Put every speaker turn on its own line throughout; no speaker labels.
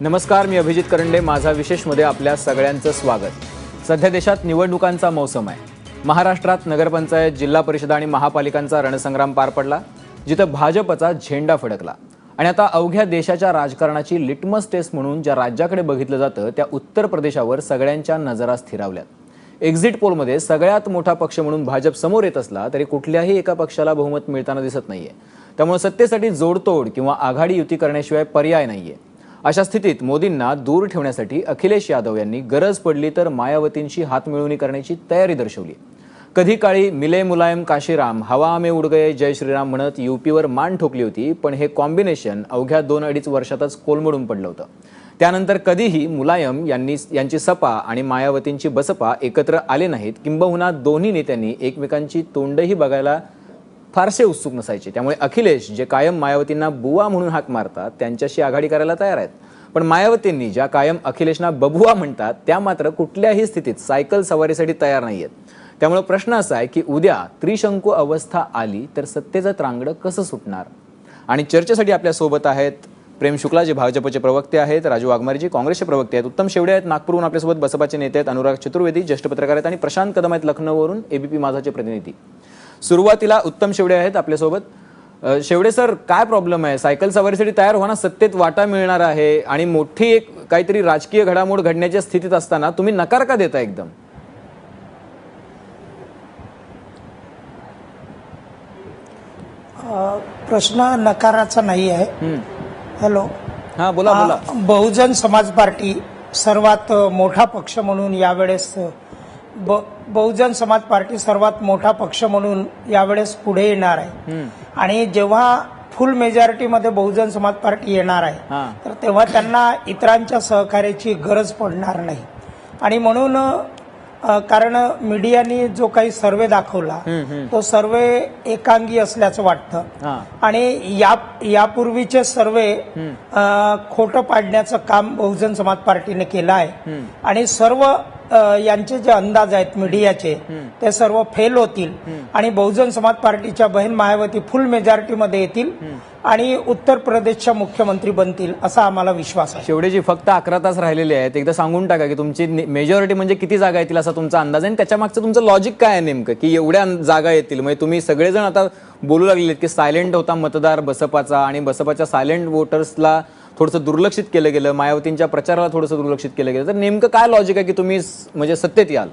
नमस्कार, मी अभिजित करंडे. माझा विशेषमध्ये आपल्या सगळ्यांचं स्वागत. सध्या देशात निवडणुकांचा मौसम आहे. महाराष्ट्रात नगरपंचायत, जिल्हा परिषद आणि महापालिकांचा रणसंग्राम पार पडला, जिथं भाजपचा झेंडा फडकला. आणि आता अवघ्या देशाच्या राजकारणाची लिटमस टेस्ट म्हणून ज्या राज्याकडे बघितलं जातं त्या उत्तर प्रदेशावर सगळ्यांच्या नजरा स्थिरावल्यात. एक्झिट पोलमध्ये सगळ्यात मोठा पक्ष म्हणून भाजप समोर येत असला तरी कुठल्याही एका पक्षाला बहुमत मिळताना दिसत नाहीये. त्यामुळे सत्तेसाठी जोडतोड किंवा आघाडी युती करण्याशिवाय पर्याय नाहीये. अशा स्थितीत मोदींना दूर ठेवण्यासाठी अखिलेश यादव यांनी गरज पडली तर मायावतींशी हातमिळवणी करण्याची तयारी दर्शवली. कधी काळी मिले मुलायम काशीराम, हवा में उड गए जय श्रीराम म्हणत यूपीवर मान ठोकली होती, पण हे कॉम्बिनेशन अवघ्या 2-2.5 वर्षातच कोलमडून पडलं होतं. त्यानंतर कधीही मुलायम यांची सपा आणि मायावतींची बसपा एकत्र आले नाहीत, किंबहुना दोन्ही नेत्यांनी एकमेकांची तोंडही बघायला फारसे उत्सुक नसायचे. त्यामुळे अखिलेश, जे कायम मायावतींना बुवा म्हणून हाक मारतात, त्यांच्याशी आघाडी करायला तयार आहेत. पण मायावतींनी ज्या कायम अखिलेशना बबुआ म्हणतात त्या मात्र कुठल्याही स्थितीत सायकल सवारीसाठी तयार नाहीयेत. त्यामुळे प्रश्न असा आहे की उद्या त्रिशंकू अवस्था आली तर सत्तेचं त्रांगडं कसं सुटणार? आणि चर्चेसाठी आपल्या सोबत आहेत प्रेम शुक्ला, जे भाजपचे प्रवक्ते आहेत, राजू वाघमारेजी काँग्रेसचे प्रवक्ते आहेत, उत्तम शेवडे आहेत नागपूरहून आपल्यासोबत, बसपाचे नेते आहेत अनुराग चतुर्वेदी, ज्येष्ठ पत्रकार आहेत, आणि प्रशांत कदम आहेत लखनौवरून, एबीपी माझाचे प्रतिनिधी. सुरुवातीला उत्तम शेवडे आहेत आपल्यासोबत. शेवडे सर, काय प्रॉब्लेम आहे? सायकल सवारीसाठी तयार होणार, सत्तेत वाटा मिळणार आहे आणि मोठी एक काहीतरी राजकीय घडामोड घडण्याच्या स्थितीत असताना तुम्ही नकार का देता एकदम?
प्रश्न नकाराचा नाही आहे. हॅलो,
हा बोला बोला.
बहुजन समाज पार्टी सर्वात मोठा पक्ष म्हणून यावेळेस बहुजन समाज पार्टी सर्वात मोठा पक्ष म्हणून यावेळेस पुढे येणार आहे. आणि जेव्हा फुल मेजॉरिटीमध्ये बहुजन समाज पार्टी येणार आहे तर तेव्हा त्यांना इतरांच्या सहकार्याची गरज पडणार नाही. आणि म्हणून कारण मीडियाने जो काही सर्वे दाखवला तो सर्वे एकांगी असल्याचं वाटतं. आणि यापूर्वीचे सर्वे खोटं पाडण्याचं काम बहुजन समाज पार्टीने केलं आहे. आणि सर्व यांचे जे अंदाज आहेत मीडियाचे ते सर्व फेल होतील आणि बहुजन समाज पार्टीच्या बहीण मायावती फुल मेजॉरिटीमध्ये येतील आणि उत्तर प्रदेशच्या मुख्यमंत्री बनतील असा आम्हाला विश्वास आहे.
शेवटेजी, फक्त 11 तास राहिलेले आहेत. एकदा सांगून टाका की तुमची मेजॉरिटी म्हणजे किती जागा येतील असा तुमचा अंदाज आहे आणि त्याच्या मागचं तुमचं लॉजिक काय आहे नेमकं, की एवढ्या जागा येतील? म्हणजे तुम्ही सगळेजण आता बोलू लागलेत की सायलेंट होता मतदार बसपाचा आणि बसपाच्या सायलेंट वोटर्सला थोडंसं दुर्लक्षित केलं गेलं, मायावतींच्या प्रचाराला थोडंसं दुर्लक्षित केलं गेलं. तर नेमकं काय लॉजिक आहे की तुम्ही म्हणजे सत्तेत याल?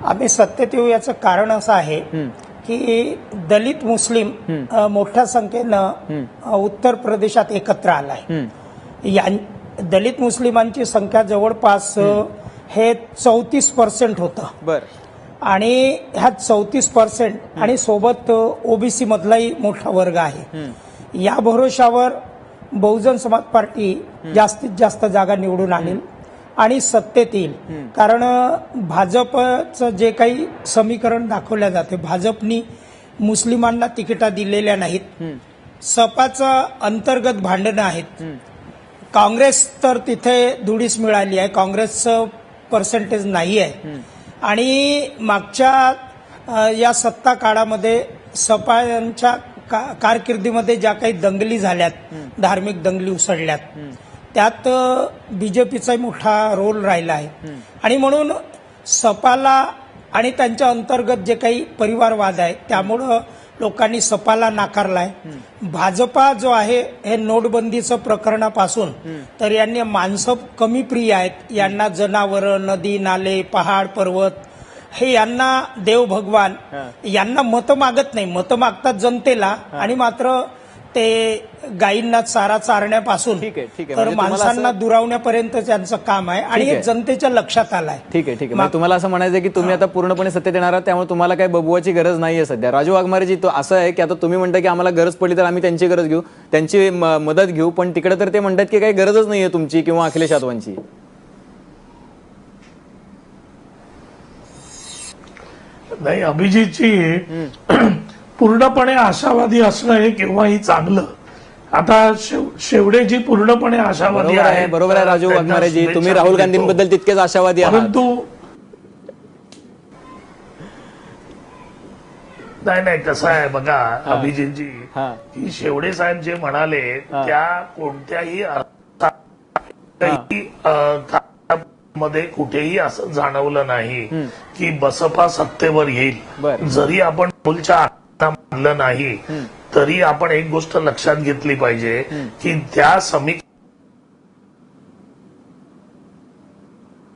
आम्ही सत्तेत येऊ याचं कारण असं आहे की दलित मुस्लिम मोठ्या संख्येनं उत्तर प्रदेशात एकत्र आलाय. दलित मुस्लिमांची संख्या जवळपास हे 34% होतं. बरं. आणि ह्यात 34% आणि सोबत ओबीसी मधलाही मोठा वर्ग आहे. या भरोशावर बहुजन समाज पार्टी जास्तीत जास्त जागा निवडून आणेल आणि सत्तेत येईल. कारण भाजपचं जे काही समीकरण दाखवल्या जाते, भाजपनी मुस्लिमांना तिकिटा दिलेल्या नाहीत. सपाचं अंतर्गत भांडणं आहेत. काँग्रेस तर तिथे धुळीस मिळाली आहे, काँग्रेसचं पर्सेंटेज नाही आहे. आणि मागच्या या सत्ता काळामध्ये सपाच्या कारकिर्दीमध्ये ज्या काही दंगली झाल्यात, धार्मिक दंगली उसळल्यात, त्यात बीजेपीचाही मोठा रोल राहिला आहे. आणि म्हणून सपाला आणि त्यांच्या अंतर्गत जे काही परिवारवाद आहे त्यामुळं लोकांनी सपाला नाकारलाय. भाजपा जो आहे हे नोटबंदीचं प्रकरणापासून तर यांनी माणसं कमी प्रिय आहेत. यांना जनावरं, नदी नाले, पहाड पर्वत हे यांना देव भगवान, यांना मतं मागत नाही. मतं मागतात जनतेला आणि मात्र ते गायींना चारा चारण्यापासून तर माणसांना दुरावण्यापर्यंत त्यांचं काम आहे आणि हे जनतेच्या लक्षात आलंय.
ठीक आहे. मग तुम्हाला असं म्हणायचं की तुम्ही आता पूर्णपणे सत्तेत येणार आहात, त्यामुळे तुम्हाला काही बबुवाची गरज नाहीये सध्या. राजू वाघमारेजी, तो असं आहे की आता तुम्ही म्हणता की आम्हाला गरज पडली तर आम्ही त्यांची गरज घेऊ, त्यांची मदत घेऊ, पण तिकडे तर ते म्हणतात की काही गरजच नाहीये तुमची किंवा अखिलेश यादवांची.
नाही, अभिजितची पूर्णपणे आशावादी असणं हे केव्हाही चांगलं. आता शेवडेजी पूर्णपणे आशावादी आहे.
बरोबर आहे राजू वाघमारेजी, तुम्ही राहुल गांधींबद्दल तितकेच आशावादी आहात.
परंतु नाही कसं आहे बघा अभिजितजी,
हा.
की शेवडे साहेब जे म्हणाले त्या कोणत्याही मध्ये कुठेही असं जाणवलं नाही की बसपा सत्तेवर येईल.
बरं.
जरी आपण मुलच्या हाताला मानलं नाही तरी आपण एक गोष्ट लक्षात घेतली पाहिजे की त्या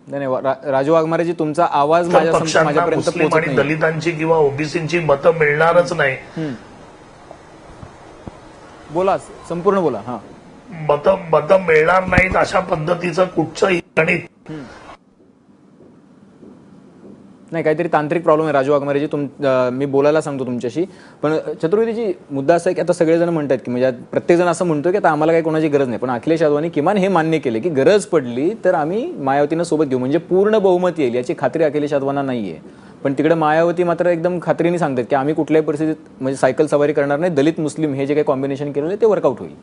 नाही राजू वाघमारेजी, तुमचा आवाज
पक्षांना
माझ्यापर्यंत
मुस्लिम
पोहोचत
आणि
नाही.
दलितांची किंवा ओबीसीची मतं मिळणारच नाही.
बोला, संपूर्ण बोला. हा.
मतं मिळणार नाहीत अशा पद्धतीचं कुठचंही गणित
नाही, काहीतरी तांत्रिक प्रॉब्लेम आहे राजू वाघमारेजी. मी बोलायला सांगतो तुमच्याशी. पण चतुर्वेदीजी, मुद्दा असा आहे की आता सगळेजण म्हणतात की म्हणजे प्रत्येकजण असं म्हणतो की आता आम्हाला काही कोणाची गरज नाही, पण अखिलेश यादवांनी किमान हे मान्य केले की गरज पडली तर आम्ही मायावतीनं सोबत घेऊ, म्हणजे पूर्ण बहुमत येईल याची खात्री अखिलेश यादवांना नाहीये. पण तिकडे मायावती मात्र एकदम खात्रीने सांगतात की आम्ही कुठल्याही परिस्थितीत म्हणजे सायकल सवारी करणार नाही, दलित मुस्लिम हे जे काही कॉम्बिनेशन केलेलं आहे ते वर्कआउट होईल.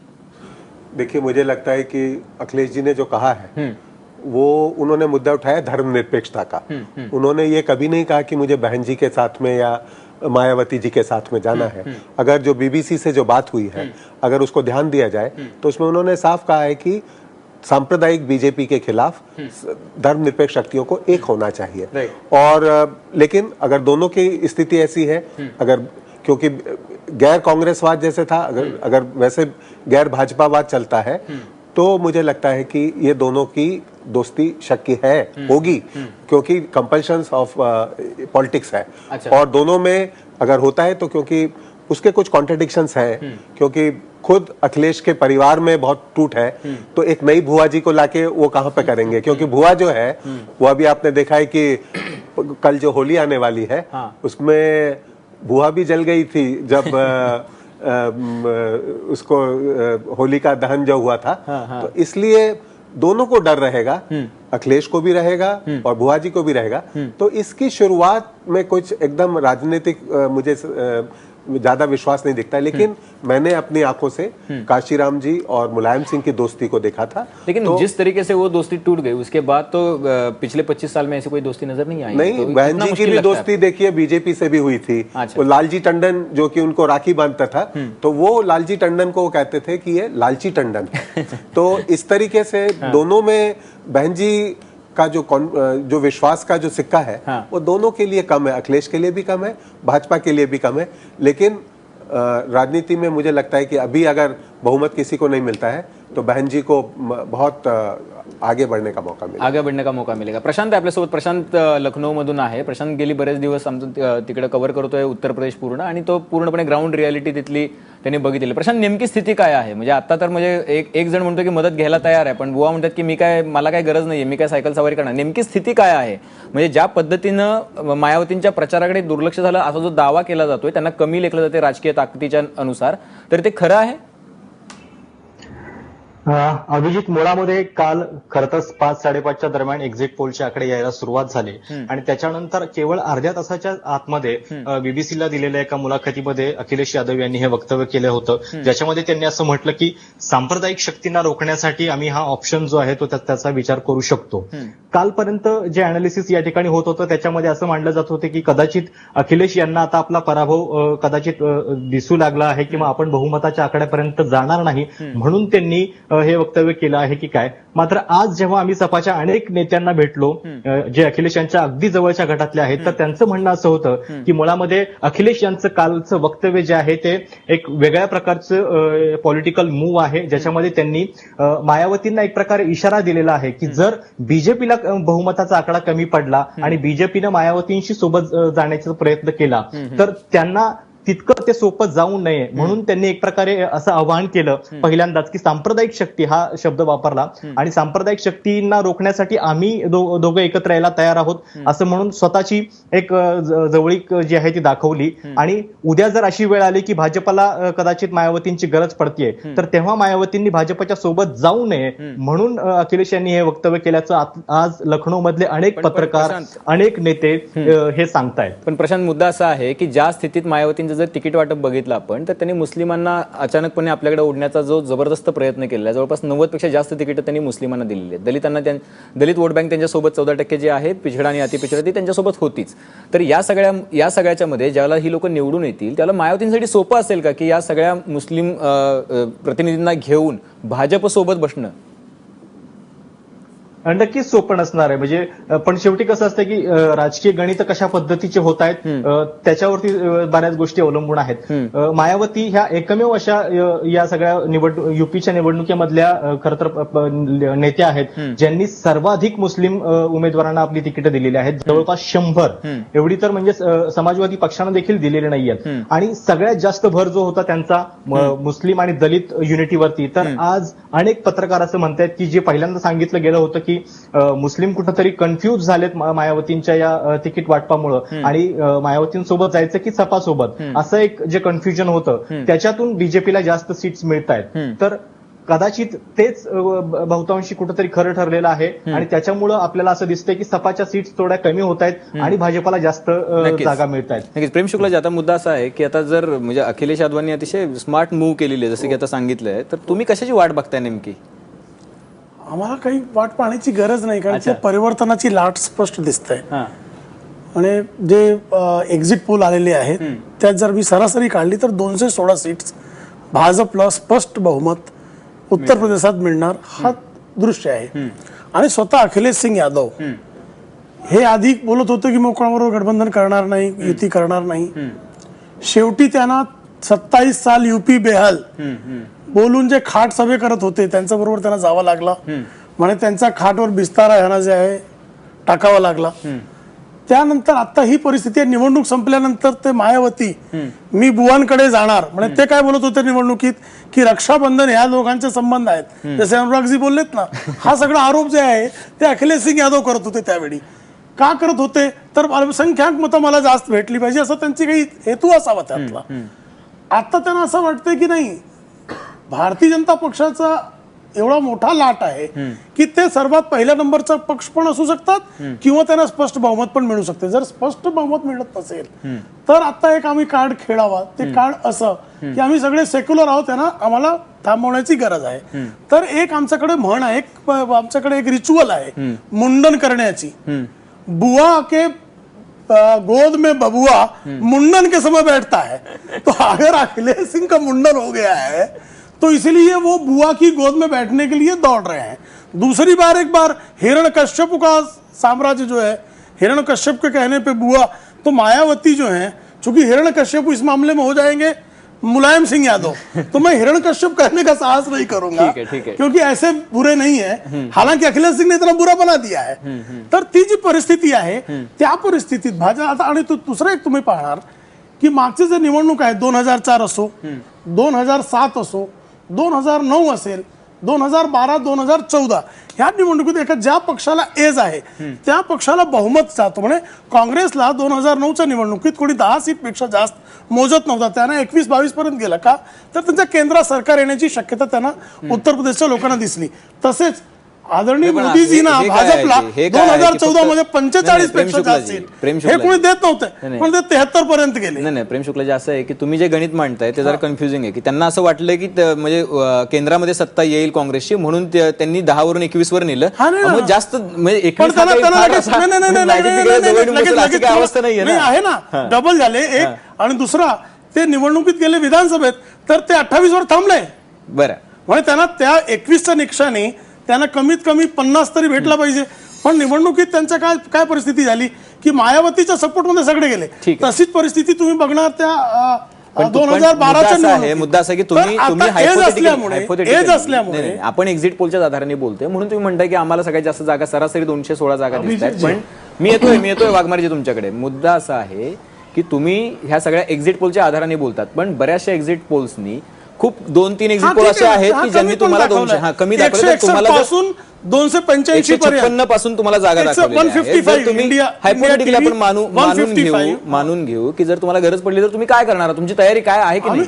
देखिए, मुझे लगता है कि अखिलेश जी ने जो कहा है वो उन्होंने मुद्दा उठाया धर्मनिरपेक्षता का. उन्होंने ये कभी नहीं कहा कि मुझे बहन जी के साथ में या मायावती जी के साथ में जाना है. अगर जो बीबीसी से जो बात हुई है, अगर उसको ध्यान दिया जाए तो उसमें उन्होंने साफ कहा है कि सांप्रदायिक बीजेपी के खिलाफ धर्मनिरपेक्ष शक्तियों को एक होना चाहिए. और लेकिन अगर दोनों की स्थिति ऐसी है, अगर क्योंकि गैर कांग्रेसवाद जैसे था, अगर वैसे गैर भाजपावाद चलता है तो मुझे लगता है कि ये दोनों की दोस्ती शक्की है, होगी, क्योंकि कंपल्शंस ऑफ पॉलिटिक्स है.
अच्छा.
और दोनों में अगर होता है तो क्योंकि उसके कुछ कॉन्ट्रडिक्शंस हैं, क्योंकि खुद अखिलेश के परिवार में बहुत टूट है, तो एक नई भुआ जी को लाके वो कहां पे करेंगे, क्योंकि भुआ जो है वो अभी आपने देखा है कि कल जो होली आने वाली है उसमें भुआ भी जल गई थी जब उसको होलिका दहन जो हुआ था. तो इसलिए दोनों को डर रहेगा, अखिलेश को भी रहेगा और भुआ जी को भी रहेगा. तो इसकी शुरुआत में कुछ एकदम राजनीतिक मुझे ज्यादा विश्वास नहीं दिखता है. लेकिन मैंने अपनी आंखों से काशीराम जी और मुलायम सिंह की दोस्ती को देखा था.
लेकिन तो जिस तरीके से वो दोस्ती टूट गई उसके बाद तो पिछले 25 साल में ऐसी कोई दोस्ती नजर नहीं आई.
नहीं,
तो
बहन जी की भी दोस्ती देखिए बीजेपी से भी हुई थी.
अच्छा.
वो लालजी टंडन जो कि उनको राखी बांधता था, तो वो लालजी टंडन को वो कहते थे कि ये लालची टंडन. तो इस तरीके से दोनों में बहन जी का जो विश्वास का जो सिक्का है वो दोनों के लिए कम है. अखिलेश के लिए भी कम है, भाजपा के लिए भी कम है. लेकिन राजनीति में मुझे लगता है कि अभी अगर बहुमत किसी को नहीं मिलता है तो बहन जी को बहुत आगे बढ़ने का मौका मिलेगा.
प्रशांत आहे आपल्यासोबत. प्रशांत लखनौ मधून आहे. प्रशांत गेली बरेच दिवस आमचं तिकडे कव्हर करतोय उत्तर प्रदेश पूर्ण, आणि तो पूर्णपणे ग्राउंड रियालिटी तिथली त्यांनी बघितली. प्रशांत, नेमकी स्थिती काय आहे? म्हणजे आता तर म्हणजे एक जण म्हणतो की मदत घ्यायला तयार आहे, पण बुवा म्हणतात की मला काय गरज नाहीये, मी काय सायकल सवारी करणार. नेमकी स्थिती काय आहे? म्हणजे ज्या पद्धतीनं मायावतींच्या प्रचाराकडे दुर्लक्ष झालं असा जो दावा केला जातोय, त्यांना कमी लेखलं जाते राजकीय ताकदीच्या अनुसार, तर ते खरं आहे?
अभिजित, मुळामध्ये काल खरं तर 5-5:30च्या दरम्यान एक्झिट पोलचे आकडे यायला सुरुवात झाली आणि त्याच्यानंतर केवळ अर्ध्या तासाच्या आतमध्ये बीबीसीला दिलेल्या एका मुलाखतीमध्ये अखिलेश यादव यांनी हे वक्तव्य केलं होतं, ज्याच्यामध्ये त्यांनी असं म्हटलं की सांप्रदायिक शक्तींना रोखण्यासाठी आम्ही हा ऑप्शन जो आहे तो त्याचा विचार करू शकतो. कालपर्यंत जे अनालिसिस या ठिकाणी होत होतं त्याच्यामध्ये असं मांडलं जात होते की कदाचित अखिलेश यांना आता आपला पराभव कदाचित दिसू लागला आहे किंवा आपण बहुमताच्या आकड्यापर्यंत जाणार नाही म्हणून त्यांनी हे वक्तव्य केलं आहे की काय. मात्र आज जेव्हा आम्ही सपाच्या अनेक नेत्यांना भेटलो जे अखिलेश यांच्या अगदी जवळच्या गटातले आहेत, तर त्यांचं म्हणणं असं होतं की मुळामध्ये अखिलेश यांचं कालचं वक्तव्य जे आहे ते एक वेगळ्या प्रकारचं पॉलिटिकल मूव्ह आहे, ज्याच्यामध्ये त्यांनी मायावतींना एक प्रकारे इशारा दिलेला आहे की जर बीजेपीला बहुमताचा आकडा कमी पडला आणि बीजेपीनं मायावतींशी सोबत जाण्याचा प्रयत्न केला तर त्यांना तितकं ते सोपं जाऊ नये म्हणून त्यांनी एक प्रकारे असं आवाहन केलं पहिल्यांदाच की सांप्रदायिक शक्ती हा शब्द वापरला आणि सांप्रदायिक शक्तींना रोखण्यासाठी आम्ही दोघं एकत्र यायला तयार आहोत असं म्हणून स्वतःची एक जवळीक जी आहे ती दाखवली. आणि उद्या जर अशी वेळ आली की भाजपला कदाचित मायावतींची गरज पडतीये तर तेव्हा मायावतींनी भाजपच्या सोबत जाऊ नये म्हणून अखिलेश यांनी हे वक्तव्य केल्याचं आज लखनौ मधले अनेक पत्रकार अनेक नेते हे सांगतायत.
पण प्रशांत, मुद्दा असा आहे की ज्या स्थितीत मायावतींचं मायावतींचं जर तिकीट वाटप बघितलं आपण तर त्यांनी मुस्लिमांना अचानकपणे आपल्याकडे ओढण्याचा जो जबरदस्त प्रयत्न केलेला आहे, जवळपास 90पेक्षा जास्त तिकीटं त्यांनी मुस्लिमांना दिलेली आहेत. दलित वोट बँक त्यांच्यासोबत 14% जे आहे, पिछडा आणि अतिपिछडा ती त्यांच्यासोबत होतीच. तर या सगळ्याच्या मध्ये ज्याला ही लोक निवडून येतील त्याला मायावतींसाठी सोपं असेल का की या सगळ्या मुस्लिम प्रतिनिधींना घेऊन भाजपसोबत बसणं?
नक्कीच सोपं नसणार आहे. म्हणजे पण शेवटी कसं असतं की राजकीय गणित कशा पद्धतीचे होत आहेत त्याच्यावरती बऱ्याच गोष्टी अवलंबून आहेत. मायावती ह्या एकमेव अशा या सगळ्या युपीच्या निवडणुकीमधल्या खरं तर नेत्या आहेत ज्यांनी सर्वाधिक मुस्लिम उमेदवारांना आपली तिकीटं दिलेली आहेत, जवळपास 100. एवढी तर म्हणजे समाजवादी पक्षानं देखील दिलेली नाहीयेत. आणि सगळ्यात जास्त भर जो होता त्यांचा मुस्लिम आणि दलित युनिटीवरती. तर आज अनेक पत्रकार असं म्हणतात की जे पहिल्यांदा सांगितलं गेलं होतं की मुस्लिम कुठंतरी कन्फ्यूज झालेत मायावतींच्या या तिकीट वाटपामुळं आणि मायावतींसोबत जायचं की सपासोबत, असं एक जे कन्फ्युजन होतं त्याच्यातून बीजेपीला जास्त सीट्स मिळत आहेत. तर कदाचित तेच बहुतांशी कुठंतरी खरं ठरलेलं आहे आणि त्याच्यामुळं आपल्याला असं दिसतंय की सपाच्या सीट्स थोड्या कमी होत आहेत आणि भाजपाला जास्त जागा मिळत आहेत.
नक्कीच. प्रेम शुक्लाजी, आता मुद्दा असा आहे की आता जर म्हणजे अखिलेश यादवांनी अतिशय स्मार्ट मूव्ह केलेली आहे जसं की आता सांगितलंय, तर तुम्ही कशाची वाट बघताय नेमकी?
आम्हाला काही वाट पाहण्याची गरज नाही, कारण ते परिवर्तनाची लाट स्पष्ट दिसते. आणि जे एक्झिट पोल आलेले आहेत त्यात जर मी सरासरी काढली तर 216 सीट्स भाजपला स्पष्ट बहुमत उत्तर प्रदेशात मिळणार हा दृश्य आहे. आणि स्वतः अखिलेश सिंग यादव हे आधी बोलत होते की मोकळाबरोबर गठबंधन करणार नाही, युती करणार नाही. शेवटी त्यांना 27 साल यूपी बेहाल बोलून जे खाट सभे करत होते त्यांच्या बरोबर त्यांना जावं लागला. म्हणजे त्यांचा खाटवर बिस्तारा ह्यांना जे आहे टाकावा लागला. त्यानंतर आता ही परिस्थिती आहे. निवडणूक संपल्यानंतर ते मायावती मी बुवांकडे जाणार म्हणजे ते काय बोलत होते निवडणुकीत की रक्षाबंधन ह्या दोघांचे संबंध आहेत, जसे अनुरागजी बोललेत ना. हा सगळा आरोप जे आहे ते अखिलेश सिंग यादव करत होते त्यावेळी. का करत होते तर अल्पसंख्याक मतं मला जास्त भेटली पाहिजे असं त्यांची काही हेतू असावा त्यातला. आता त्यांना असं वाटतंय की नाही, भारतीय जनता पक्षाचा एवढा मोठा लाट आहे की ते सर्वात पहिल्या नंबरचा पक्ष पण असू शकतात किंवा त्यांना स्पष्ट बहुमत पण मिळू शकते. जर स्पष्ट बहुमत मिळत नसेल तर आता एक आम्ही कार्ड खेळावा. ते कार्ड असं की आम्ही सगळे सेक्युलर आहोत, त्यांना आम्हाला थांबवण्याची गरज आहे. तर एक आमच्याकडे म्हण आहे, आमच्याकडे एक रिच्युअल आहे मुंडन करण्याची. बुआ के गोद में बबुआ मुंडन के समय बैठता है. तो अगर अखिलेश सिंह का मुंडन हो गया है तो इसलिए वो बुआ की गोद में बैठने के लिए दौड़ रहे हैं. दूसरी बार एक बार हिरण्यकश्यप का साम्राज्य जो है, हिरण्यकश्यप के कहने पे बुआ, तो मायावती जो है चूंकि हिरण्यकश्यप इस मामले में हो जाएंगे मुलायम सिंह यादव, तो मैं हिरण्यकश्यप कहने का साहस नहीं करूंगा.
ठीक है.
क्योंकि ऐसे बुरे नहीं है. हालांकि अखिलेश सिंह ने इतना बुरा बना दिया है. तर ती जी परिस्थिती आहे त्या परिस्थितीत भाजप आता. आणि दुसरं एक तुम्ही पाहणार की मागचे जे निवडणूक आहे 2004 असो, 2007 असो, 2009 असेल, 2012, 2014 ह्या निवडणुकीत एका ज्या पक्षाला एज आहे त्या पक्षाला बहुमत जातो. म्हणजे काँग्रेसला 2009च्या निवडणुकीत कोणी 10 सीटपेक्षा जास्त मोजत नव्हता, त्यांना 21-22 पर्यंत गेला. का तर त्यांच्या केंद्रात सरकार येण्याची शक्यता त्यांना उत्तर प्रदेशच्या लोकांना दिसली. तसेच आदरणीय मोदीजींना भाजपला 2014 मध्ये 45 पेक्षा जास्त सीट हे कोणी देत नव्हते, पण ते 73 पर्यंत गेले.
नाही प्रेम शुक्लाजी, असं आहे की तुम्ही जे गणित मांडताय ते जरा कन्फ्युजिंग आहे की त्यांना असं वाटलं की म्हणजे केंद्रामध्ये सत्ता येईल काँग्रेसची म्हणून त्यांनी 10 वरून 21 वर नेलं. मग जास्त म्हणजे अवस्था नाही
आहे ना, डबल झाले एक. आणि दुसरा ते निवडणुकीत गेले विधानसभेत तर ते 28 वर थांबले.
बरं,
म्हणजे त्यांना त्या 21च्या निकषाने त्यांना कमीत कमी 50 तरी भेटला पाहिजे. पण निवडणुकीत त्यांच्या काय परिस्थिती झाली की मायावतीच्या सपोर्टमध्ये सगळे गेले. तशीच परिस्थिती तुम्ही बघणार त्या 2012च्या
मुद्दा असा की तुम्ही
एज असल्यामुळे
आपण एक्झिट पोलच्या आधाराने बोलतोय म्हणून तुम्ही म्हणताय की आम्हाला सगळ्यात जास्त जागा सरासरी 216 जागा दिसत आहेत. पण मी येतोय वाघमारेजी तुमच्याकडे. मुद्दा असा आहे की तुम्ही ह्या सगळ्या एक्झिट पोलच्या आधाराने बोलतात, पण बऱ्याचशा एक्झिट पोल्सनी खूप 2-3 एक्झिट पोल असे आहेत की ज्यांनी तुम्हाला 200 कमी दाखवले, तुम्हाला
255
पासून तुम्हाला जागा दाखवली. तुम्ही हायपोथेटिकली आपण मानून घेऊ की जर तुम्हाला गरज पडली तर तुम्ही काय करणार, तुमची तयारी काय आहे की नाही?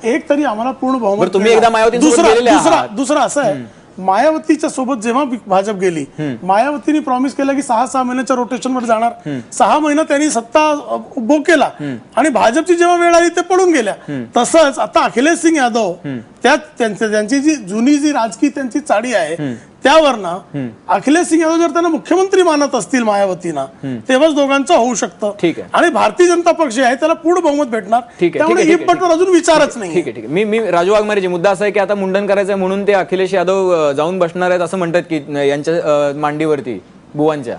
एक तरी आम्हाला पूर्ण बहुमत.
तुम्ही एकदा मायावतींसोबत गेलेले आहात.
दुसरा असं आहे मायावतीच्या सोबत जेव्हा भाजप गेली, मायावतीने प्रॉमिस केला की 6 महिन्याच्या रोटेशनवर जाणार. 6 महिना त्यांनी सत्ता उभो केला आणि भाजपची जेव्हा वेळ आली ते पडून गेल्या. तसंच आता अखिलेश सिंग यादव त्यांची जी जुनी जी राजकीय त्यांची चाडी आहे त्यावरनं अखिलेश सिंग यादव जर त्यांना मुख्यमंत्री मानत असतील मायावतींना, तेव्हाच दोघांचं होऊ शकतं.
ठीक आहे.
आणि भारतीय जनता पक्ष आहे त्याला पूर्ण बहुमत भेटणार. त्यामुळे ही पटवर अजून विचारच नाही.
ठीक आहे. मी राजू वाघमारेजी, मुद्दा असा आहे की आता मुंडन करायचंय म्हणून ते अखिलेश यादव जाऊन बसणार आहेत असं म्हणतात की यांच्या मांडीवरती बुवांच्या.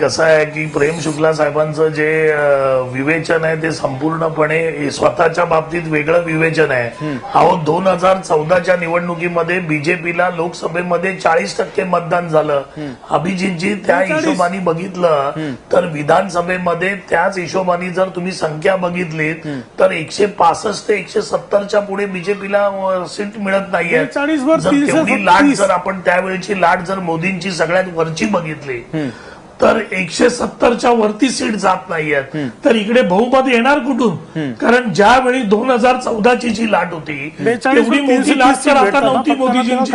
कसं आहे की प्रेम शुक्ला साहेबांचं जे विवेचन आहे ते संपूर्णपणे स्वतःच्या बाबतीत वेगळं विवेचन आहे. अहो 2014च्या निवडणुकीमध्ये बीजेपीला लोकसभेमध्ये 40% मतदान झालं. अभिजितजी त्या हिशोबाने बघितलं तर विधानसभेमध्ये त्याच हिशोबाने जर तुम्ही संख्या बघितलीत तर 165 ते 170च्या पुढे बीजेपीला सीट मिळत नाहीये.
40 वर
तेवढी लाट जर आपण त्यावेळेची लाट जर मोदींची सगळ्यात वरची बघितली तर 170च्या वरती सीट जात नाहीयेत. तर इकडे बहुमत येणार कुठून? कारण ज्यावेळी 2014ची जी लाट होती तेवढी मोठी लाट तर आता नव्हती मोदीजींची.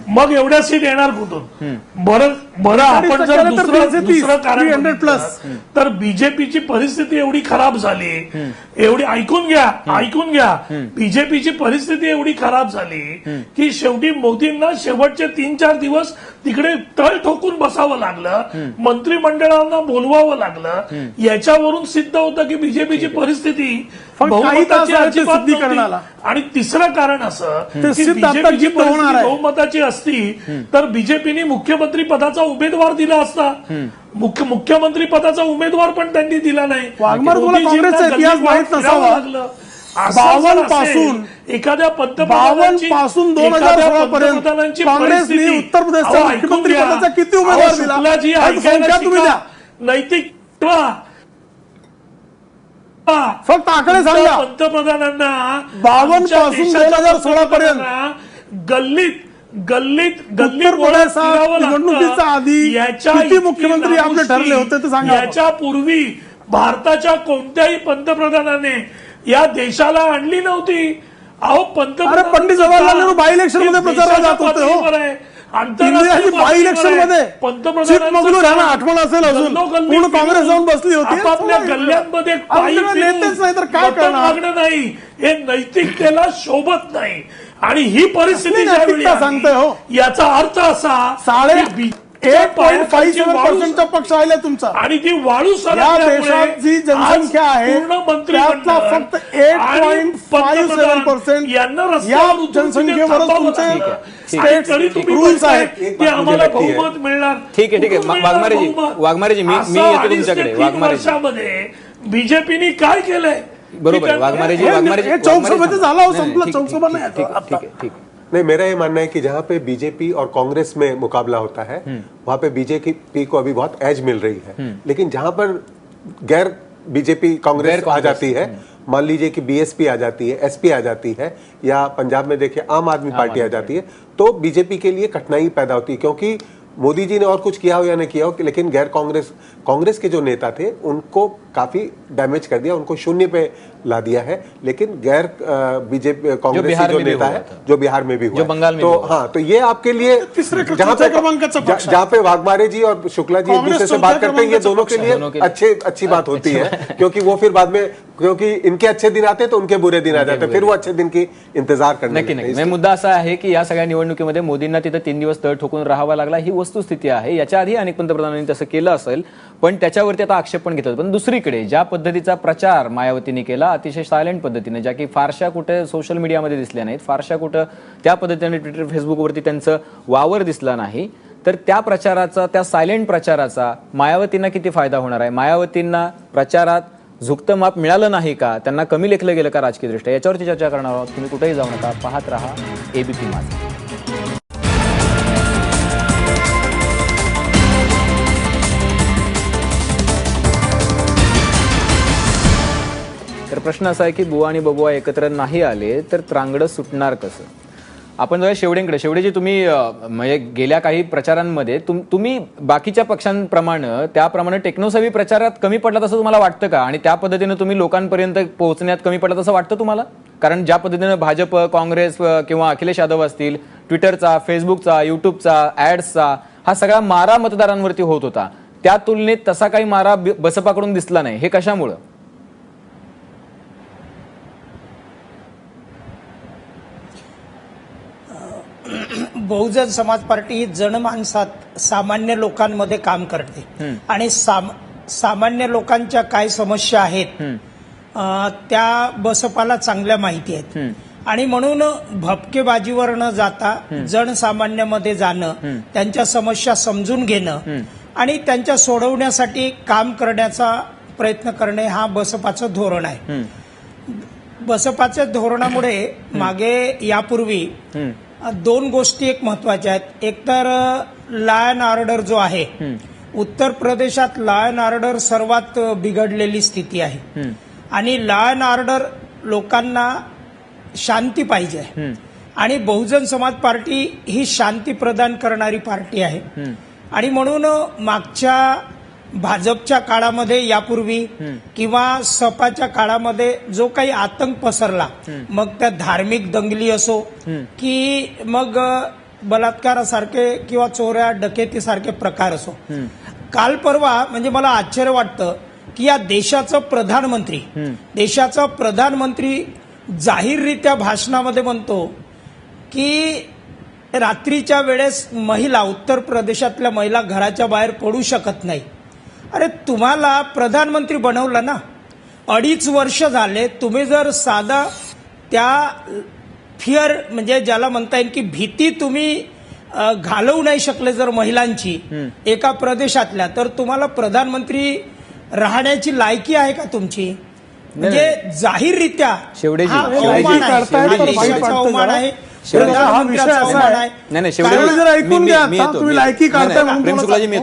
मग एवढ्या सीट येणार कुठून? बरं आपण जर दुसरं कारण तर बीजेपीची परिस्थिती एवढी खराब झाली, एवढी ऐकून घ्या बीजेपीची परिस्थिती एवढी खराब झाली की शेवटी मोदींना शेवटचे 3-4 दिवस तिकडे तळ ठोकून बसावं लागलं, मंत्रिमंडळांना बोलवावं लागलं. याच्यावरून सिद्ध होतं की बीजेपीची परिस्थिती बहुमताची अजिबात नव्हती. आणि तिसरं कारण असं की बीजेपीची परिस्थिती बहुमताची असती तर बीजेपीने मुख्यमंत्री पदाचा उमेदवार दिला असता. मुख्यमंत्री पदाचा उमेदवार पण त्यांनी दिला नाही.
काँग्रेसचा इतिहास माहित नसावा. 52 पासून
एखाद्या
52 पासून 2016 पर्यंत काँग्रेसने उत्तर प्रदेशच्या मुख्यमंत्री पदाचा किती उमेदवार दिला?
नैतिक
फक्त आकडे सांगा.
पंतप्रधानांना
52 पासून 2016 पर्यंत
गल्लीत
उत्तर प्रदेशात निवडणुकीच्या आधी किती मुख्यमंत्री आपले ठरले होते ते सांगा.
याच्यापूर्वी भारताच्या कोणत्याही पंतप्रधानाने या देशाला आणली नव्हती. अहो पंतप्रधान
पंडित जवाहरलाल नेहरू बाय इलेक्शन मध्ये प्रचाराला जात होते. बाय इलेक्शन मध्ये पंतप्रधान आठवण असेल अजून पूर्ण काँग्रेस जाऊन बसली होती.
आपापल्या गल्ल्यांमध्ये
नेतेच नाही तर काय करणार?
नाही, हे नैतिकतेला शोभत नाही. आणि ही परिस्थिती
सांगतोय हो.
याचा अर्थ असा
8.57% पक्ष राहिला तुमचा
आणि ती वाळू
या देशात जी जनसंख्या आहे त्यातला फक्त 8.57% या जनसंख्येवरच तुमचे रूल्स आहेत
ते आम्हाला बहुमत मिळणार.
ठीक आहे. वाघमारेजी मी येतो तुमच्याकडे.
वर्षामध्ये बीजेपीने काय केलंय?
बरोबर. वाघमारेजी
चौकसभेत झाला संपलं. चौकसभा नाही.
ठीक.
नहीं, मेरा ये मानना है कि जहाँ पे बीजेपी और कांग्रेस में मुकाबला होता है वहां पे बीजेपी को अभी बहुत एज मिल रही है. लेकिन जहां पर गैर बीजेपी कांग्रेस आ जाती है, मान लीजिए कि बीएसपी आ जाती है, एसपी आ जाती है, या पंजाब में देखिए आम आदमी पार्टी आ जाती है, तो बीजेपी के लिए कठिनाई पैदा होती है. क्योंकि मोदी जी ने और कुछ किया हो या नहीं किया हो, लेकिन गैर कांग्रेस के जो नेता थे उनको काफी डैमेज कर दिया, उनको शून्य पे ला दिया है. लेकिन गैर बीजेपी कांग्रेस के जो नेता है जो बिहार में भी हुआ,
जो बंगाल में
तो हाँ, तो ये आपके लिए जहाँ पे वाघमारे जी और शुक्ला जी एक दूसरे से बात करते हैं, ये दोनों के लिए अच्छी बात होती है. क्योंकि वो फिर बाद में, क्योंकि इनके अच्छे दिन आते तो उनके बुरे दिन आ जाते, फिर वो अच्छे दिन की इंतजार करने
नक्की. मुद्दा असा आहे की या सगळ्या निवडणुकीमध्ये मोदींना तिथे 3 दिवस तळ ठोकून राहावा लागला. ही वस्तुस्थिती आहे. याच्या आधी अनेक पंतप्रधानांनी तसं केलं असेल पण त्याच्यावरती आता आक्षेप पण घेतात. पण दुसरीकडे ज्या पद्धतीचा प्रचार मायावतीने केला अतिशय सायलेंट पद्धतीने, ज्या की फारशा कुठे सोशल मीडियामध्ये दिसल्या नाहीत, फारशा कुठं त्या पद्धतीने ट्विटर फेसबुकवरती त्यांचं वावर दिसला नाही, तर त्या प्रचाराचा, त्या सायलेंट प्रचाराचा मायावतींना किती फायदा होणार आहे? मायावतींना प्रचारात झुकतं माप मिळालं नाही का? त्यांना कमी लेखलं गेलं का राजकीय दृष्ट्या? याच्यावरती चर्चा करणार आहोत. तुम्ही कुठेही जाऊ नका, पाहत रहा एबीपी माझा. तर प्रश्न असा आहे की बुवा आणि बबुआ एकत्र नाही आले तर त्रांगडं सुटणार कसं? आपण जरा शेवडेजी तुम्ही म्हणजे गेल्या काही प्रचारांमध्ये तुम्ही बाकीच्या पक्षांप्रमाणे त्याप्रमाणे टेक्नोसेव्ही प्रचारात कमी पडलात असं तुम्हाला वाटतं का? आणि त्या पद्धतीने तुम्ही लोकांपर्यंत पोहोचण्यात कमी पडलात असं वाटतं तुम्हाला? कारण ज्या पद्धतीने भाजप, काँग्रेस किंवा अखिलेश यादव असतील, ट्विटरचा, फेसबुकचा, युट्यूबचा, ऍड्सचा हा सगळा मारा मतदारांवरती होत होता, त्या तुलनेत तसा काही मारा बसपाकडून दिसला नाही, हे कशामुळं?
बहुजन समाज पार्टी ही जनमानसात सामान्य लोकांमध्ये काम करते आणि सामान्य लोकांच्या काय समस्या आहेत त्या बसपाला चांगल्या माहिती आहेत आणि म्हणून भपकेबाजीवर न जाता जनसामान्यामध्ये जाणं, त्यांच्या समस्या समजून घेणं आणि त्यांच्या सोडवण्यासाठी काम करण्याचा प्रयत्न करणे हा बसपाचं धोरण आहे. बसपाच्या धोरणामुळे मागे यापूर्वी दोन गोष्टी एक महत्वाच्या आहेत. एक तर लॉ अँड ऑर्डर जो आहे, उत्तर प्रदेशात लॉ अँड ऑर्डर सर्वात बिघडलेली स्थिती आहे आणि लॉ अँड ऑर्डर लोकांना शांती पाहिजे आणि बहुजन समाज पार्टी ही शांती प्रदान करणारी पार्टी आहे आणि म्हणून मागच्या भाजपच्या काळामध्ये यापूर्वी किंवा सपाच्या काळामध्ये जो काही आतंक पसरला, मग त्या धार्मिक दंगली असो की मग बलात्कारासारखे किंवा चोऱ्या डकेतीसारखे प्रकार असो, काल परवा म्हणजे मला आश्चर्य वाटतं की या देशाचा प्रधानमंत्री जाहीररित्या भाषणामध्ये म्हणतो की रात्रीच्या वेळेस महिला, उत्तर प्रदेशातल्या महिला घराच्या बाहेर पडू शकत नाही. अरे तुम्हाला प्रधानमंत्री बनवलं ना, 2.5 वर्ष झाले, तुम्ही जर साधा त्या फिअर म्हणजे ज्याला म्हणता येईल की भीती तुम्ही घालवू नाही शकले जर महिलांची एका प्रदेशातल्या, तर तुम्हाला प्रधानमंत्री राहण्याची लायकी आहे का तुमची? म्हणजे जाहीररित्या
शेवडेजी,
हा अवमान आहे, हा देशाचा अवमान आहे, प्रधानमंत्र्याचा अवमान आहे.
नाही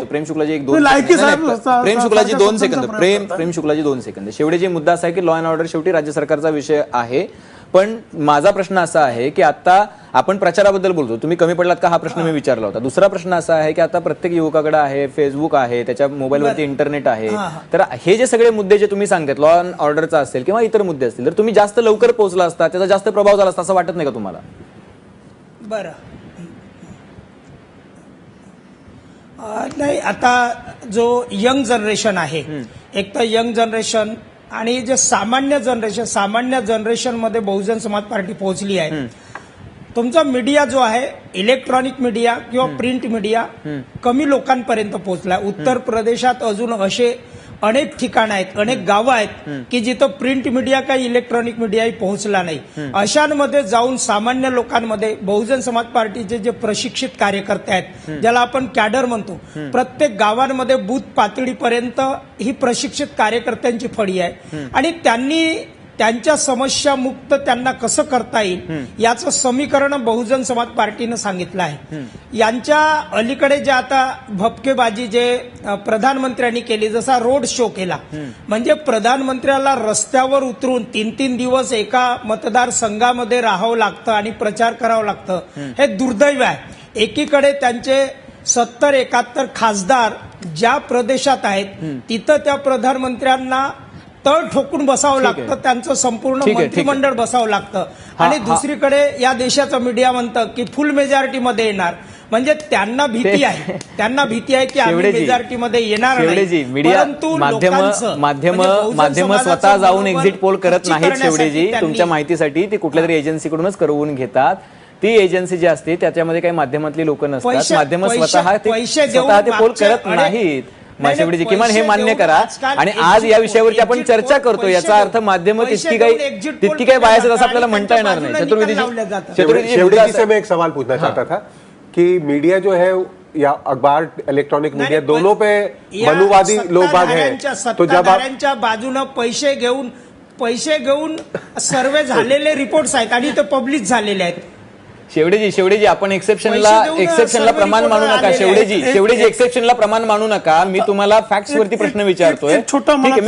प्रेम शुक्लाजी 2 सेकंद. शेवटी मुद्दा असा आहे की लॉ अँड ऑर्डर शेवटी राज्य सरकारचा विषय आहे. पण माझा प्रश्न असा आहे की आता आपण प्रचाराबद्दल बोलतो, तुम्ही कमी पडलात का हा प्रश्न मी विचारला होता. दुसरा प्रश्न असा आहे की आता प्रत्येक युवकाकडे आहे फेसबुक आहे, त्याच्या मोबाईलवरती इंटरनेट आहे, तर हे जे सगळे मुद्दे जे तुम्ही सांगतात लॉ अँड ऑर्डरचा असेल किंवा इतर मुद्दे असतील, तर तुम्ही जास्त लवकर पोहोचला असता, त्याचा जास्त प्रभाव झाला असता असं वाटत नाही का तुम्हाला?
बरं, नाही, आता जो यंग जनरेशन आहे, एक तर यंग जनरेशन आणि जे सामान्य जनरेशन मध्ये बहुजन समाज पार्टी पोहोचली आहे. तुमचा मीडिया जो आहे, इलेक्ट्रॉनिक मीडिया किंवा प्रिंट मीडिया कमी लोकांपर्यंत पोहोचला. उत्तर प्रदेशात अजून असे अनेक ठिकाणं आहेत, अनेक गावं आहेत की जिथं प्रिंट मीडिया काही इलेक्ट्रॉनिक मीडियाही पोहोचला नाही. अशांमध्ये जाऊन सामान्य लोकांमध्ये बहुजन समाज पार्टीचे जे प्रशिक्षित कार्यकर्ते आहेत, ज्याला आपण कॅडर म्हणतो, प्रत्येक गावांमध्ये बूथ पातळीपर्यंत ही प्रशिक्षित कार्यकर्त्यांची फळी आहे आणि त्यांनी त्यांच्या समस्या मुक्त त्यांना कसं करता येईल याचं समीकरण बहुजन समाज पार्टीनं सांगितलं आहे. यांच्या अलीकडे जे आता भपकेबाजी जे प्रधानमंत्र्यांनी केली, जसा रोड शो केला, म्हणजे प्रधानमंत्र्याला रस्त्यावर उतरून 3-3 दिवस एका मतदारसंघामध्ये राहावं लागतं आणि प्रचार करावं लागतं, हे दुर्दैव आहे. एकीकडे त्यांचे 70-71 खासदार ज्या प्रदेशात आहेत तिथं त्या प्रधानमंत्र्यांना तळ ठोकून बसावं लागतं, त्यांचं संपूर्ण मंत्रिमंडळ बसावं लागतं आणि दुसरीकडे या देशाचं मीडिया म्हणतं की फुल मेजॉरिटीमध्ये येणार. म्हणजे त्यांना भीती आहे, की आम्ही मेजॉरिटीमध्ये येणार नाही.
परंतु माध्यम स्वतः जाऊन एक्झिट पोल करत नाहीत शेवडेजी, तुमच्या माहितीसाठी ती कुठल्या तरी एजन्सीकडूनच करवून घेतात. ती एजन्सी जी असते त्याच्यामध्ये काही माध्यमातली लोक नसतात, माध्यम स्वतः ते पोल करत नाहीत. शेवटी किमान हे मान्य करा. आणि आज या विषयावरती आपण चर्चा करतो, याचा अर्थ माध्यम तितकी काही बायस असं आपल्याला म्हणता येणार नाही.
चतुर्वेदी से मैं एक सवाल पूछना चाहता था कि मीडिया जो है या अखबार, इलेक्ट्रॉनिक मीडिया, दोनों पे मनुवादी लोग बाग है, तो जब आप
बाजूनं पैसे घेऊन सर्वे झालेले रिपोर्ट्स आहेत आणि ते पब्लिश झालेले आहेत.
शेवडेजी आपण एक्सेप्शनला
सर्व
प्रमाण मानू
रिपोर्टर
नका.
आलेले आहेत.
शेवडेजी एक्सेप्शनला प्रमाण मानू नका. मी तुम्हाला फॅक्ट्स वरती प्रश्न विचारतोय.
एक छोटा
ठीक आहे,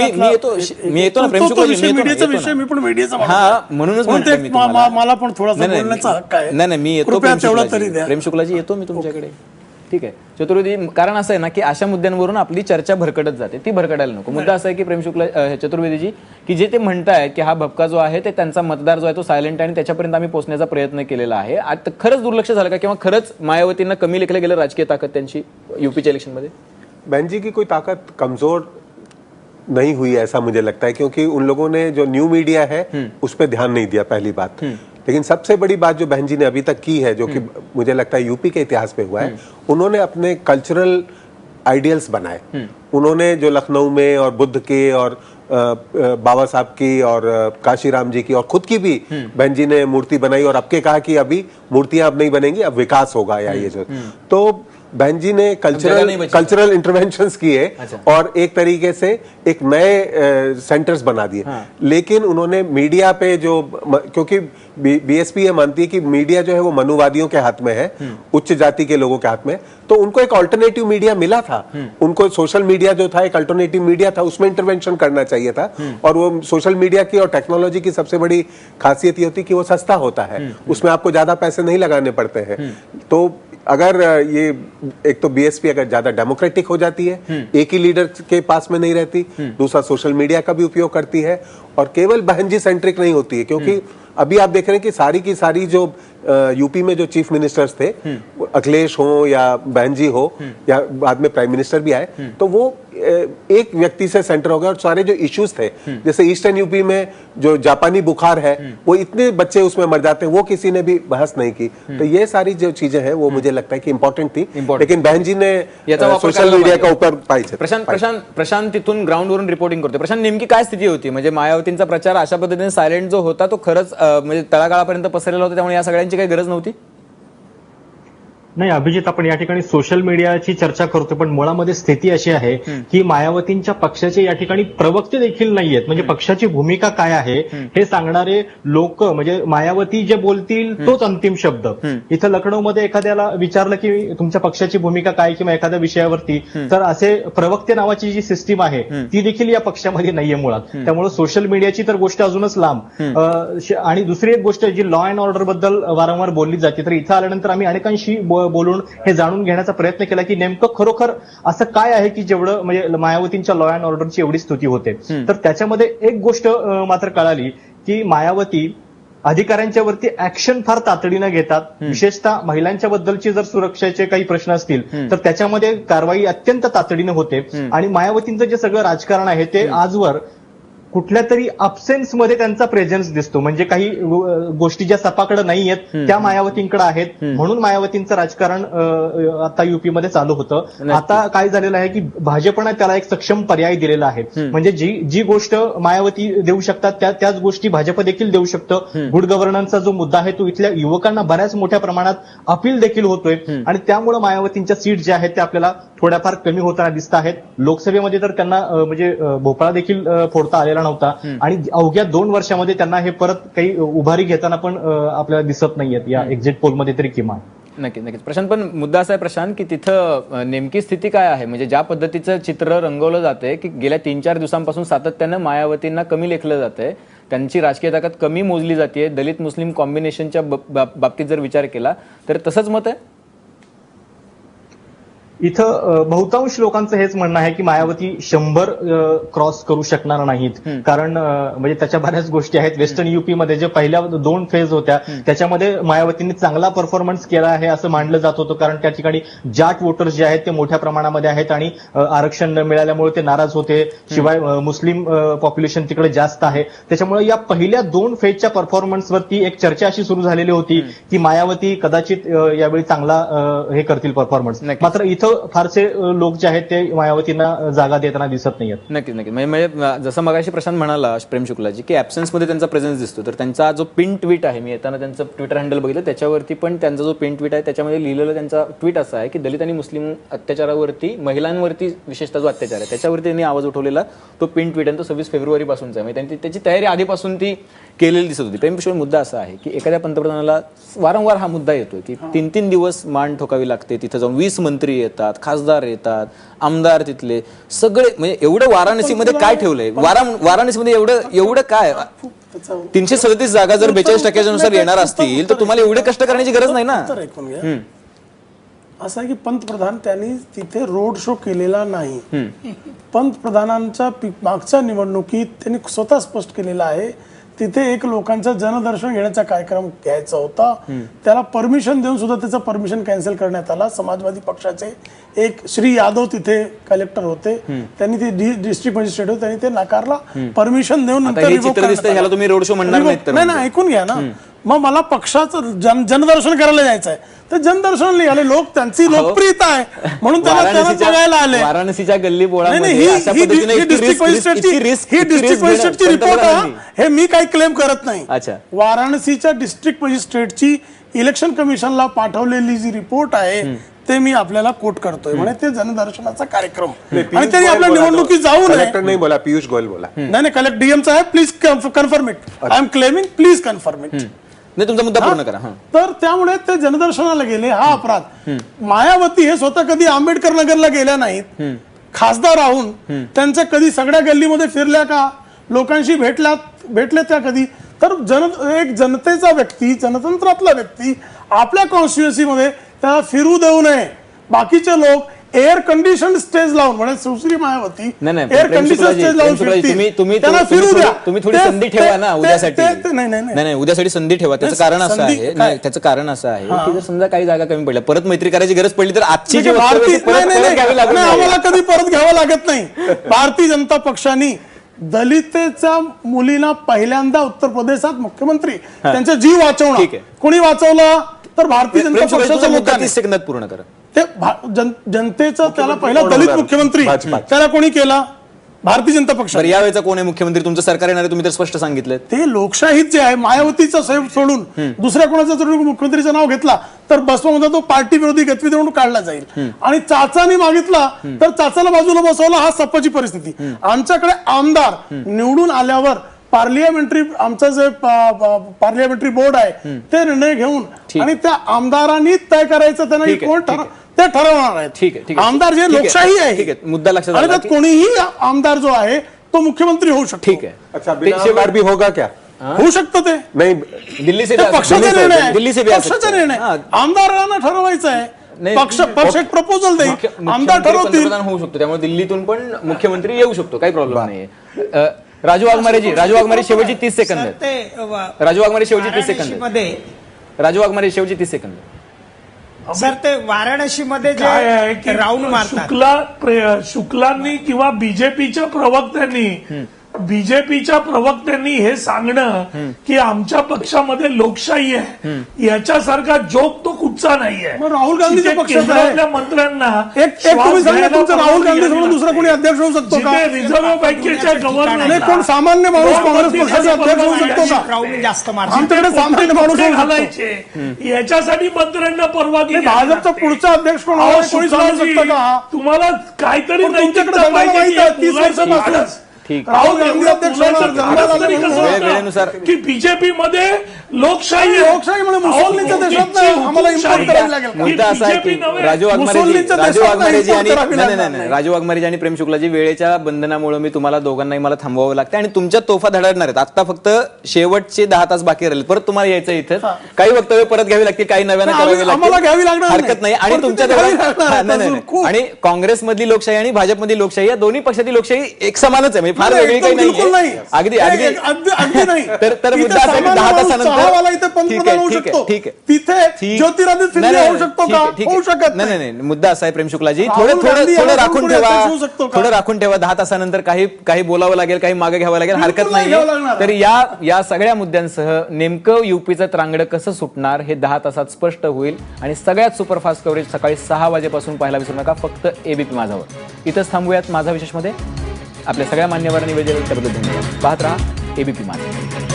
मी येतो ना प्रेम शुक्लाजी,
मीडियाचा विषय मी पण मीडियाचा
हा म्हणूनच म्हणतो मी तुम्हाला.
मला पण थोडासा बोलण्याचा हक्क आहे.
नाही मी येतो
कृपया
प्रेम
तेवढा
शुक्लाजी.
तरी द्या.
प्रेम शुक्लाजी येतो मी तुमच्याकडे. ठीक आहे चतुर्वेदी, कारण असं आहे ना की अशा मुद्द्यांवरून आपली चर्चा भरकटत जाते, ती भरकटायला नको. मुद्दा असा आहे की प्रेम शुक्ला चतुर्वेदीजी की जे ते म्हणताय की हा भपका जो आहे ते त्यांचा मतदार जो आहे तो सायलेंट आहे आणि त्याच्यापर्यंत आम्ही पोहोचण्याचा प्रयत्न केलेला आहे. आता खरंच दुर्लक्ष झालं का किंवा खरंच मायावतींना कमी लेखलं गेलं राजकीय ताकद त्यांची यूपीच्या इलेक्शनमध्ये?
बहन जी की कोई ताकत कमजोर नहीं हुई ऐसा मुझे लगता है, क्योंकि उन लोगों ने जो न्यू मीडिया है उस पर ध्यान नहीं दिया, पहली बात. लेकिन सबसे बड़ी बात जो बहन जी ने अभी तक की है, जो कि मुझे लगता है यूपी के इतिहास में हुआ है, उन्होंने अपने कल्चरल आइडियल्स बनाए. उन्होंने जो लखनऊ में और बुद्ध के और बाबा साहब की और काशीराम जी की और खुद की भी बहन जी ने मूर्ति बनाई और अब के कहा कि अभी मूर्तियां अब नहीं बनेंगी, अब विकास होगा या ये जो. तो बहन जी ने कल्चरल इंटरवेंशंस किए और एक तरीके से एक नए सेंटर्स बना दिए. लेकिन उन्होंने मीडिया पे जो, क्योंकि बीएसपी ये मानती है कि मीडिया जो है वो मनुवादियों के हाथ में है, उच्च जाति के लोगों के हाथ में, तो उनको एक अल्टरनेटिव मीडिया मिला था. उनको सोशल मीडिया जो था एक अल्टरनेटिव मीडिया था, उसमें इंटरवेंशन करना चाहिए था. और वो सोशल मीडिया की और टेक्नोलॉजी की सबसे बड़ी खासियत ये होती है कि वो सस्ता होता है, उसमें आपको ज्यादा पैसे नहीं लगाने पड़ते हैं. तो अगर ये एक तो बीएसपी अगर ज्यादा डेमोक्रेटिक हो जाती है, एक ही लीडर के पास में नहीं रहती, दूसरा सोशल मीडिया का भी उपयोग करती है और केवल बहन जी सेंट्रिक नहीं होती है, क्योंकि अभी आप देख रहे हैं कि सारी की सारी जो यूपी में जो चीफ मिनिस्टर्स थे, अखिलेश हो या बहन जी हो या बाद में प्राइम मिनिस्टर भी आए, तो वो एक व्यक्ति से सेंटर हो गया और सारे जो इश्यूज थे, जैसे ईस्टर्न यूपी में जो जापानी बुखार है, वो इतने बच्चे उसमें मर जाते हैं, वो किसी ने भी बहस नहीं की. तो ये सारी जो चीजें हैं वो मुझे लगता है कि इंपॉर्टेंट थी, लेकिन बहन जी ने सोशल मीडिया का ऊपर पाहिजे.
प्रशांत तिथून ग्राउंडवरून रिपोर्टिंग करतोय. प्रशांत, नेमकी काय स्थिती होती? म्हणजे मायावतींचा प्रचार अशा पद्धतीने सायलेंट जो होता तो खरंच म्हणजे तळागाळापर्यंत पसरलेला होता, त्यामुळे या सगळ्यांची काही गरज नव्हती?
नाही अभिजित, आपण या ठिकाणी सोशल मीडियाची चर्चा करतो, पण मुळामध्ये स्थिती अशी आहे की मायावतींच्या पक्षाचे या ठिकाणी प्रवक्ते देखील नाहीयेत. म्हणजे पक्षाची भूमिका काय आहे हे सांगणारे लोक, म्हणजे मायावती जे बोलतील तोच अंतिम शब्द. इथं लखनौमध्ये एखाद्याला विचारलं की तुमच्या पक्षाची भूमिका काय किंवा एखाद्या विषयावरती, तर असे प्रवक्ते नावाची जी सिस्टीम आहे ती देखील या पक्षामध्ये नाहीये मुळात. त्यामुळे सोशल मीडियाची तर गोष्ट अजूनच लांब. आणि दुसरी एक गोष्ट जी लॉ अँड ऑर्डर बद्दल वारंवार बोलली जाते, तर इथं आल्यानंतर आम्ही अनेकांशी बोलून हे जाणून घेण्याचा प्रयत्न केला की नेमकं खरोखर असं काय आहे की जेवढं म्हणजे मायावतींच्या लॉ अँड ऑर्डरची एवढी स्तुती होते. तर त्याच्यामध्ये एक गोष्ट मात्र कळाली की मायावती अधिकाऱ्यांच्या वरती ऍक्शन फार तातडीनं घेतात. विशेषतः महिलांच्या बद्दलचे जर सुरक्षेचे काही प्रश्न असतील तर त्याच्यामध्ये कारवाई अत्यंत तातडीनं होते. आणि मायावतींचं जे सगळं राजकारण आहे ते आजवर कुठल्या तरी अब्सेन्स मध्ये त्यांचा प्रेझेन्स दिसतो. म्हणजे काही गोष्टी ज्या सपाकडे नाही आहेत त्या मायावतींकडे आहेत, म्हणून मायावतींचं राजकारण आता युपी मध्ये चालू होतं. आता काय झालेलं आहे की भाजपनं त्याला एक सक्षम पर्याय दिलेला आहे. म्हणजे जी गोष्ट मायावती देऊ शकतात त्याच गोष्टी भाजप देखील देऊ शकतं. गुड गव्हर्नन्सचा जो मुद्दा आहे तो इथल्या युवकांना बऱ्याच मोठ्या प्रमाणात अपील देखील होतोय आणि त्यामुळे मायावतींच्या सीट ज्या आहेत त्या आपल्याला थोड्याफार कमी होताना दिसत आहेत. लोकसभेमध्ये तर त्यांना म्हणजे भोपाळा देखील फोडता आलेला नव्हता आणि अवघ्या 2 वर्षामध्ये त्यांना हे परत काही उभारी घेताना पण आपल्याला दिसत नाहीयेत या एक्झिट पोलमध्ये तरी किमान.
नक्कीच प्रशांत, पण मुद्दा असा आहे प्रशांत की तिथं नेमकी स्थिती काय आहे? म्हणजे ज्या पद्धतीचं चित्र रंगवलं जातंय की गेल्या 3-4 दिवसांपासून सातत्यानं मायावतींना कमी लेखलं जातंय, त्यांची राजकीय ताकद कमी मोजली जाते. दलित मुस्लिम कॉम्बिनेशनच्या बाबतीत जर विचार केला तर तसंच मत आहे.
इथं बहुतांश लोकांचं हेच म्हणणं आहे की मायावती 100 क्रॉस करू शकणार नाहीत. कारण म्हणजे त्याच्या बऱ्याच गोष्टी आहेत. वेस्टर्न युपी मध्ये जे पहिल्या 2 फेज होत्या त्याच्यामध्ये मायावतींनी चांगला परफॉर्मन्स केला आहे असं मानलं जात होतं. कारण त्या ठिकाणी जाट वोटर्स जे आहेत ते मोठ्या प्रमाणामध्ये आहेत आणि आरक्षण न मिळाल्यामुळे ते नाराज होते. शिवाय मुस्लिम पॉप्युलेशन तिकडे जास्त आहे. त्याच्यामुळे या पहिल्या 2 फेजच्या परफॉर्मन्सवरती एक चर्चा अशी सुरू झालेली होती की मायावती कदाचित यावेळी चांगला हे करतील परफॉर्मन्स. मात्र इथं तिथं फारसे लोक जे आहेत ते मायावतींना जागा देताना दिसत नाहीयेत.
नक्कीच नक्कीच म्हणजे जसं मगाशी प्रशांत म्हणाला प्रेम शुक्लाजी की ॲब्सेन्समध्ये त्यांचा प्रेझेन्स दिसतो. तर त्यांचा जो पिन ट्विट आहे, मी येताना त्यांचं ट्विटर हँडल बघितलं, त्याच्यावरती पण त्यांचा जो पिन ट्विट आहे त्याच्यामध्ये लिहिलेलं त्यांचा ट्विट असा आहे की दलित आणि मुस्लिम अत्याचारावरती, महिलांवरती विशेषतः जो अत्याचार आहे त्याच्यावरती त्यांनी आवाज उठवलेला तो पिन ट्विट आहे, तो 26 फेब्रुवारीपासूनचा आहे. म्हणजे त्यांनी त्याची तयारी आधीपासून ती केलेली दिसत होती. प्रेम शुक्ल मुद्दा असा आहे की एखाद्या पंतप्रधानाला वारंवार हा मुद्दा येतो की 3-3 दिवस मान ठोकावी लागते, तिथं जाऊन 20 मंत्री येतात, खासदार येतात, आमदार तिथले सगळे, म्हणजे एवढं वाराणसीमध्ये काय ठेवलंय, वाराणसीमध्ये एवढं काय 337 जागा जर 42% नुसार येणार असतील तर तुम्हाला एवढे कष्ट करण्याची गरज नाही ना.
तर ऐकून घ्या, असं आहे की पंतप्रधान त्यांनी तिथे रोड शो केलेला नाही. पंतप्रधानांच्या मागच्या निवडणुकीत त्यांनी स्वतः स्पष्ट केलेलं आहे तिथे एक लोकांचं जनदर्शन घेण्याचा कार्यक्रम घ्यायचा होता, त्याला परमिशन देऊन सुद्धा त्याचं परमिशन कॅन्सल करण्यात आला. समाजवादी पक्षाचे एक श्री यादव तिथे कलेक्टर होते, त्यांनी ते डिस्ट्रिक्ट मजिस्ट्रेट होते, त्यांनी ते नाकारला, परमिशन देऊन नंतर
ह्याला तुम्ही रोड शो म्हणणार नाहीत.
नाही ऐकून घ्या ना, मग मला पक्षाचं जनदर्शन करायला जायचं आहे तर जनदर्शन आले लोक, त्यांची लोकप्रियता आहे म्हणून त्यांना बघायला आले.
वाराणसीच्या गल्ली
ही डिस्ट्रिक्ट मजिस्ट्रेटची रिपोर्ट आहे, हे मी काही क्लेम करत नाही. वाराणसीच्या डिस्ट्रिक्ट मजिस्ट्रेटची इलेक्शन कमिशनला पाठवलेली जी रिपोर्ट आहे ते मी आपल्याला कोट करतोय. म्हणजे ते जनदर्शनाचा कार्यक्रम आणि त्यांनी आपल्या निवडणुकीत जाऊ नये.
कलेक्टर नाही बोला, पियुष गोयल बोला.
नाही कलेक्टर डीएमचा आहे, please confirm it. I am claiming, please confirm it.
नाही तुमचा मुद्दा पूर्ण करा.
तर त्यामुळे ते जनदर्शनाला गेले, हा अपराध. मायावती हे स्वतः कधी आंबेडकर नगरला गेल्या नाहीत, खासदार राहून त्यांच्या कधी सगळ्या गल्लीमध्ये फिरल्या का, लोकांशी भेटल्या त्या कधी. तर एक जनतेचा व्यक्ती, जनतंत्रातला व्यक्ती आपल्या कॉन्स्टिट्युएन्सीमध्ये त्याला फिरू देऊ नये. बाकीचे लोक एअर कंडिशन स्टेज लावून, म्हणजे सुश्री मायावती एअर कंडिशन स्टेज लावून
त्यांना फिरू द्या. तुम्ही थोडी संधी ठेवा ना उद्यासाठी. नाही उद्यासाठी संधी ठेवा. त्याचं कारण असं आहे, त्याचं कारण असं आहे की जर समजा काही जागा कमी पडल्या, परत मैत्री करायची गरज पडली तर आजची जी
आम्हाला कधी परत घ्यावं लागत नाही. भारतीय जनता पक्षाने दलितच्या मुलींना पहिल्यांदा उत्तर प्रदेशात मुख्यमंत्री त्यांचा जीव वाचवणं, कोणी वाचवलं तर भारतीय जनता पक्षाचा मुद्दा.
30 सेकंदात पूर्ण करा.
ते जनतेचा त्याला पहिला दलित मुख्यमंत्री त्याला कोणी केला, भारतीय जनता पक्ष.
यावेळेचा कोण आहे मुख्यमंत्री, तुमचं सरकार येणार आहे, तुम्ही तर स्पष्ट सांगितलं.
ते लोकशाहीत जे आहे, मायावतीचा सोडून दुसऱ्या कोणाचा जर मुख्यमंत्रीचं नाव घेतला तर बसपामध्ये तो पार्टी विरोधी गतविधी म्हणून काढला जाईल. आणि चाचानी मागितला तर चाचाला बाजूला बसवला, हा सपाची परिस्थिती. आमच्याकडे आमदार निवडून आल्यावर पार्लियामेंटरी, आमचं जे पार्लियामेंटरी बोर्ड आहे ते निर्णय घेऊन आणि त्या आमदारांनी तय करायचं त्यांना कोण ते ठरवणार आहे. आमदार जे लोकशाही आहे,
मुद्दा लक्षात
आणि त्यात कोणीही आमदार जो आहे तो मुख्यमंत्री होऊ शकतो.
ठीक आहे.
अच्छा, बिना भी होगा क्या?
होऊ शकतं ते
नाही,
दिल्ली से
पक्षाचा निर्णय आहे, पक्षाचा निर्णय. आमदारांना ठरवायचं आहे, पक्ष एक प्रपोजल देईल, आमदार ठरवतील.
होऊ शकतो, त्यामुळे दिल्लीतून पण मुख्यमंत्री येऊ शकतो, काही प्रॉब्लेम नाहीये. राजू वाघमारे शेवटची 30 सेकंद. राजू वाघमारे शेवटची 30 सेकंद.
सर ते वाराणसीमध्ये
काय आहे की
राऊंड मारतात
शुक्लांनी किंवा बीजेपीच्या प्रवक्त्यांनी हे सांगणं की आमच्या पक्षामध्ये लोकशाही आहे, याच्यासारखा जोक तो कुठचा नाहीये.
राहुल गांधीच्या
पक्षातल्या मंत्र्यांना
राहुल गांधी सोडून दुसरा कोणी अध्यक्ष होऊ शकतो का?
रिझर्व्ह बँकेच्या गव्हर्नर
कोण सामान्य माणूस काँग्रेस पक्षाचा अध्यक्ष होऊ शकतो का?
जास्त
आमच्याकडे सामान्य माणूस
घालायचे, याच्यासाठी मंत्र्यांना परवानगी.
भाजपचा पुढचा अध्यक्ष कोण कोणी सांगू शकतं का?
तुम्हाला काहीतरी
राहुल गांधी अध्यक्ष
की बीजेपी मध्ये लोकशाही
मुसोलिनीच्या देशात आम्हाला इम्पोर्ट करायला लागेल.
मुद्दा असा आहे की राजू वाघमारेजी आणि प्रेम शुक्लाजी वेळेच्या बंधनामुळे मी तुम्हाला दोघांनाही मला थांबवावं लागतं आणि तुमच्या तोफा धडणार आहेत. आता फक्त शेवटचे 10 तास बाकी राहिले, परत तुम्हाला यायचं इथं. काही वक्तव्य परत घ्यावी लागतील, काही नव्यानं करावी लागतील, हरकत नाही. आणि तुमच्या आणि काँग्रेसमधली लोकशाही आणि भाजपमधली लोकशाही या दोन्ही पक्षातील लोकशाही एक समानच आहे. म्हणजे फार
नाही,
वेगळी काही
एकदम बिलकुल
नाही
नाही.
अगदी
हे-
अगदी
अगदी नाही.
तर
इथे
मुद्दा असा आहे की
सामान्य
10
माणूस
तासानंतर
चहावाला इथे
ठीक
पंतप्रधान
आहे,
होऊ
ठीक आहे,
शकतो.
ठीक आहे.
तिथे
ठीक.
ज्योतिरादित्य
नाही,
सिंधिया
नाही,
होऊ शकतो
ठीक
का?
आहे, ठीक आहे.
होऊ शकत
नाही नाही नाही. मुद्दा असा आहे प्रेम शुक्लाजी
राहुल
थोडं
गांधी
थोडं
याला
राखून
कोणी
ठेवा
अध्यक्ष होऊ शकतो का?
थोडं राखून ठेवा 10 तासानंतर काही बोलावं लागेल काही मागे घ्यावं लागेल
बिलकुल
हरकत
नाही
नाही
घ्यावं लागणार.
तर या सगळ्या मुद्द्यांसह नेमकं युपीचं त्रांगडं कसं सुटणार हे 10 तासात स्पष्ट होईल आणि सगळ्यात सुपरफास्ट कव्हरेज सकाळी 6 वाजेपासून पाहायला विसरू नका फक्त एबीपी माझावर. इथंच थांबूयात माझा विशेषमध्ये. आपल्या सगळ्या मान्यवरांनी वेळ दिला त्याबद्दल धन्यवाद. पाहत राहा एबीपी माझा.